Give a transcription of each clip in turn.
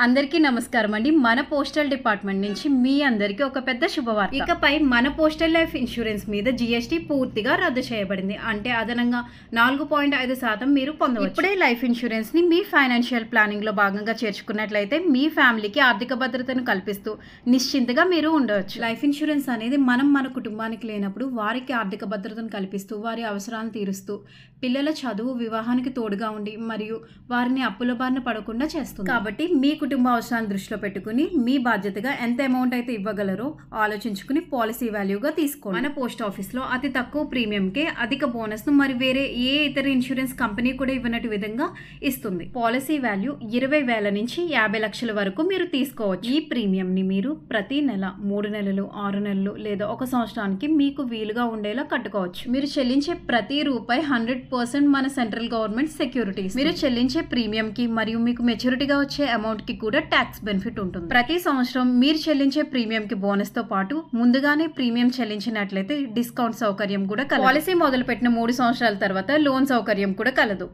అందరికీ నమస్కారం అండి. మన పోస్టల్ డిపార్ట్మెంట్ నుంచి మీ అందరికీ ఒక పెద్ద శుభవార్త. ఇకపై మన పోస్టల్ లైఫ్ ఇన్సూరెన్స్ మీద జీఎస్టీ పూర్తిగా రద్దు చేయబడింది. అంటే అదనంగా 4.5% మీరు పొందవచ్చు. ఇప్పుడే లైఫ్ ఇన్సూరెన్స్ ని మీ ఫైనాన్షియల్ ప్లానింగ్ లో భాగంగా చేర్చుకున్నట్లయితే మీ ఫ్యామిలీకి ఆర్థిక భద్రతను కల్పిస్తూ నిశ్చింతగా మీరు ఉండవచ్చు. లైఫ్ ఇన్సూరెన్స్ అనేది మన కుటుంబానికి లేనప్పుడు వారికి ఆర్థిక భద్రతను కల్పిస్తూ వారి అవసరాలను తీరుస్తూ పిల్లల చదువు వివాహానికి తోడుగా ఉండి మరియు వారిని అప్పుల బారిన పడకుండా చేస్తుంది. కాబట్టి మీ కుటుంబ అవసరాలను దృష్టిలో పెట్టుకుని మీ బాధ్యతగా ఎంత అమౌంట్ అయితే ఇవ్వగలరో ఆలోచించుకుని పాలసీ వాల్యూగా తీసుకోండి. మన పోస్ట్ ఆఫీస్లో అతి తక్కువ ప్రీమియంకే అధిక బోనస్ను మరి వేరే ఏ ఇతర ఇన్సూరెన్స్ కంపెనీ కూడా ఇవ్వనట్టు విధంగా ఇస్తుంది. పాలసీ వాల్యూ 20,000 నుంచి 50 లక్షల వరకు మీరు తీసుకోవచ్చు. ఈ ప్రీమియంని మీరు ప్రతి నెల 3 నెలలు 6 నెలలు లేదా 1 సంవత్సరానికి మీకు వీలుగా ఉండేలా కట్టుకోవచ్చు. మీరు చెల్లించే ప్రతి రూపాయి 100% మన సెంట్రల్ గవర్నమెంట్ సెక్యూరిటీస్. మీరు చెల్లించే ప్రీమియంకి మరియు మీకు మెచ్యూరిటీగా వచ్చే అమౌంట్ కి కూడా ట్యాక్స్ బెనిఫిట్ ఉంటుంది. ప్రతి సంవత్సరం మీరు చెల్లించే ప్రీమియం కి బోనస్ తో పాటు ముందుగానే ప్రీమియం చెల్లించినట్లయితే డిస్కౌంట్ సౌకర్యం కూడా కలదు. పాలసీ మొదలుపెట్టిన 3 సంవత్సరాల తర్వాత లోన్ సౌకర్యం కూడా కలదు.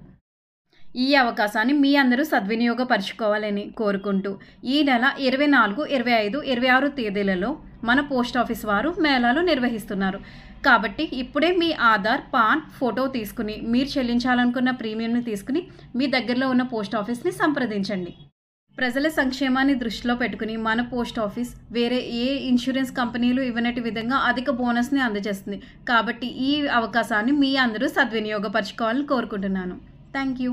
ఈ అవకాశాన్ని మీ అందరూ సద్వినియోగపరచుకోవాలని కోరుకుంటూ ఈ నెల 24, 25, 26 తేదీలలో మన పోస్ట్ ఆఫీస్ వారు మేళాలు నిర్వహిస్తున్నారు. కాబట్టి ఇప్పుడే మీ ఆధార్, పాన్ ఫోటో తీసుకుని మీరు చెల్లించాలనుకున్న ప్రీమియంని తీసుకుని మీ దగ్గరలో ఉన్న పోస్ట్ ఆఫీస్ని సంప్రదించండి. ప్రజల సంక్షేమాన్ని దృష్టిలో పెట్టుకుని మన పోస్ట్ ఆఫీస్ వేరే ఏ ఇన్సూరెన్స్ కంపెనీలు ఇవ్వనటి విధంగా అధిక బోనస్ని అందజేస్తుంది. కాబట్టి ఈ అవకాశాన్ని మీ అందరూ సద్వినియోగపరచుకోవాలని కోరుకుంటున్నాను. Thank you.